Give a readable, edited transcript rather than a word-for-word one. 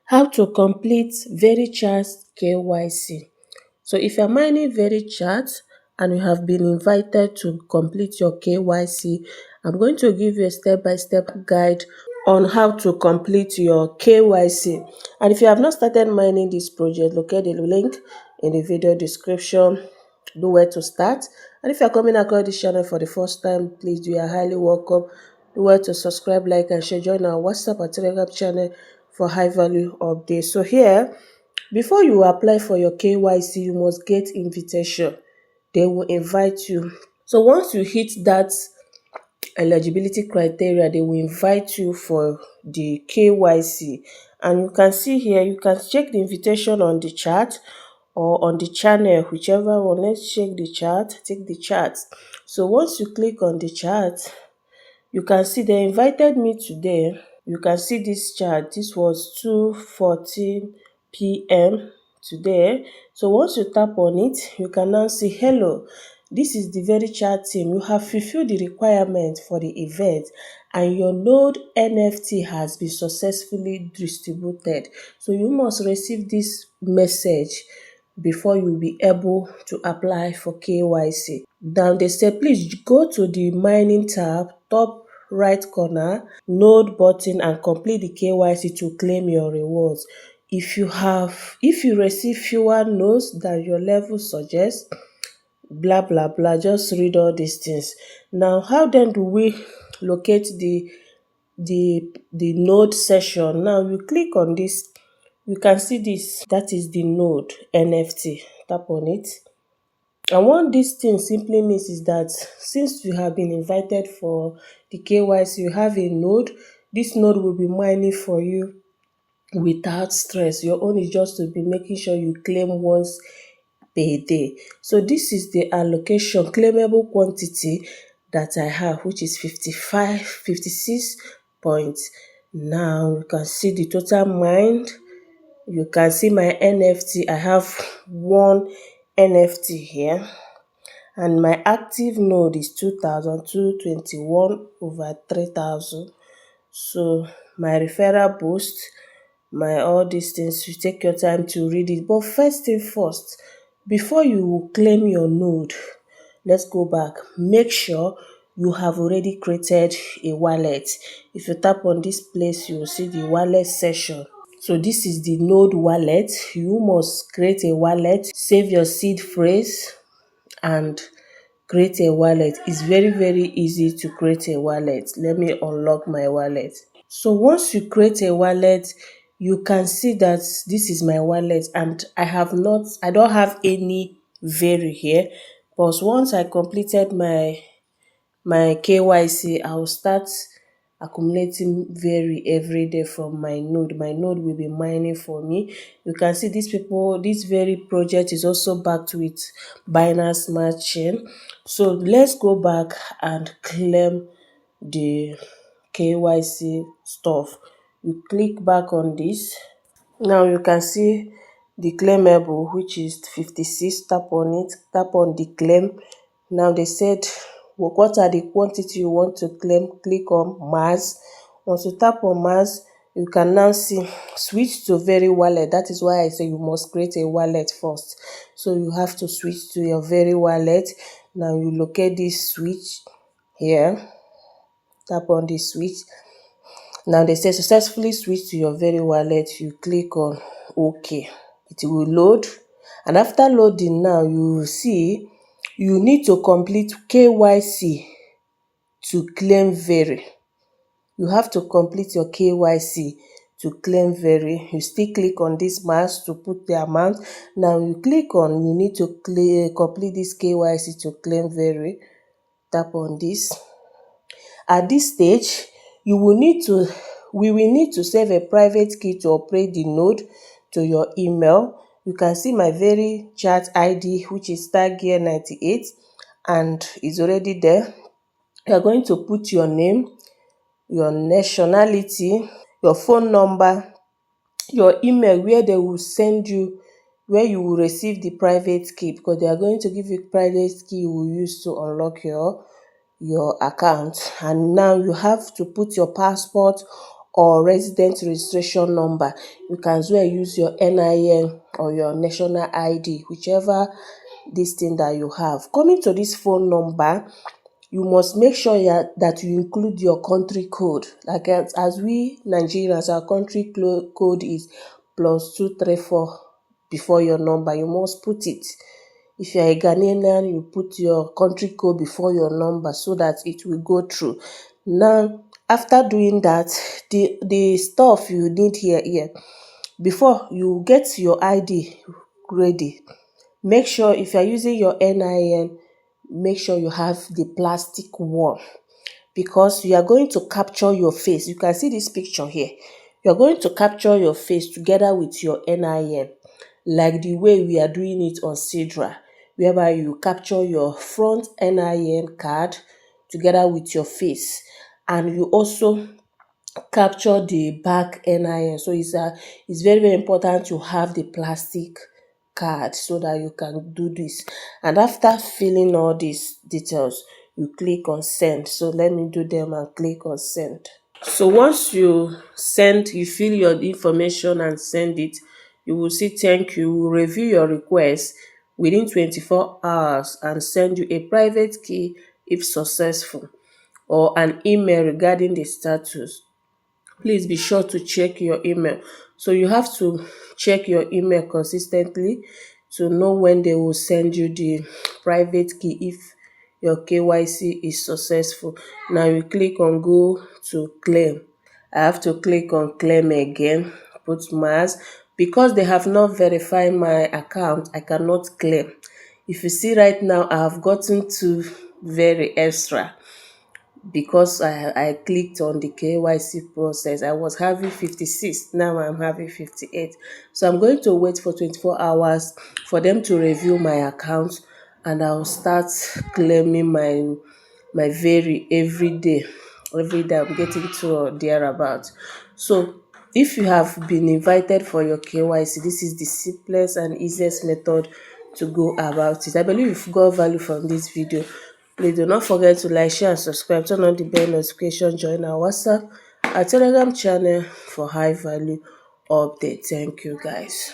How to complete VeryChat KYC. So if you're mining VeryChat and you have been invited to complete your KYC, I'm going to give you a step-by-step guide on how to complete your KYC. And if you have not started mining this project, locate the link in the video description, know where to start. And if you're coming across this channel for the first time, please do, you're highly welcome. Know where to subscribe, like, and share. Join our WhatsApp and Telegram channel for high value updates. So here, before you apply for your KYC, you must get invitation. They will invite you. So once you hit that eligibility criteria, they will invite you for the KYC. And you can see here, you can check the invitation on the chat or on the channel, whichever one. Let's check the chat, take the chat. So once you click on the chat, you can see they invited me today. You can see this chat. This was 2:14 p.m. today. So once you tap on it, you can now see, hello, this is the VeryChat team. You have fulfilled the requirement for the event and your node NFT has been successfully distributed. So you must receive this message before you'll be able to apply for KYC. Now they say please go to the mining tab, top right corner, node button, and complete the KYC to claim your rewards. If you receive fewer nodes than your level suggests, blah blah blah, just read all these things. Now how then do we locate the node session? Now you click on this, you can see this, that is the node NFT. Tap on it. And what this thing simply means is that since you have been invited for the KYC, you have a node, this node will be mining for you without stress. Your own is just to be making sure you claim once per day. So this is the allocation, claimable quantity that I have, which is 56 points. Now you can see the total mined. You can see my NFT. I have one NFT here. And my active node is 2,221 over 3,000. So my referral boost, my all these things, you take your time to read it. But first thing first, before you claim your node, let's go back. Make sure you have already created a wallet. If you tap on this place, you will see the wallet section. So this is the node wallet. You must create a wallet, save your seed phrase, and create a wallet. It's very easy to create a wallet. Let me unlock my wallet. So once you create a wallet, you can see that this is my wallet and I don't have any Very here. But once I completed my KYC, I will start accumulating Very every day from my node. My node will be mining for me. You can see this Very project is also backed with Binance Smart Chain. So let's go back and claim the KYC stuff. You click back on this. Now you can see the claimable, which is 56. Tap on it, tap on the claim. Now they said what are the quantity you want to claim. Click on mass. Once you tap on mass, you can now see switch to VeryWallet. That is why I say you must create a wallet first. So you have to switch to your VeryWallet. Now you locate this switch here. Tap on the switch. Now they say successfully switch to your VeryWallet. You click on OK. It will load, and after loading, now you will see you need to complete KYC to claim Very. You have to complete your KYC to claim Very. You still click on this mouse to put the amount. Now you click on you need to complete this KYC to claim Very. Tap on this. At this stage, we will need to save a private key to operate the node to your email. You can see my VeryChat ID, which is stargear98, and it's already there. You are going to put your name, your nationality, your phone number, your email, where they will send you, where you will receive the private key, because they are going to give you private key you will use to unlock your account. And now you have to put your passport or resident registration number. You can as well use your NIN or your national ID, whichever this thing that you have. Coming to this phone number, you must make sure that you include your country code. Like as we Nigerians, our country code is +234 before your number. You must put it. If you are a Ghanaian, you put your country code before your number so that it will go through. Now, after doing that, the stuff you need here, before you get your ID ready, make sure if you are using your NIN, make sure you have the plastic one, because you are going to capture your face. You can see this picture here. You are going to capture your face together with your NIN, like the way we are doing it on Sidra, whereby you capture your front NIN card together with your face, and you also capture the back NIN. So it's very, very important to have the plastic card so that you can do this. And after filling all these details, you click on send. So let me do them and click on send. So once you fill your information and send it, you will see thank you. Will review your request within 24 hours and send you a private key if successful, or an email regarding the status. Please be sure to check your email. So you have to check your email consistently to know when they will send you the private key if your KYC is successful. Now you click on go to claim. I have to click on claim again, put Mars. Because they have not verified my account, I cannot claim. If you see right now, I have gotten to very extra, because I clicked on the KYC process. I was having 56, now I'm having 58. So I'm going to wait for 24 hours for them to review my account, and I'll start claiming my every day. Every day I'm getting to or thereabout. So if you have been invited for your KYC, this is the simplest and easiest method to go about it. I believe you've got value from this video. Please do not forget to like, share, and subscribe. Turn on the bell notification. Join our WhatsApp, our Telegram channel for high value update. Thank you, guys.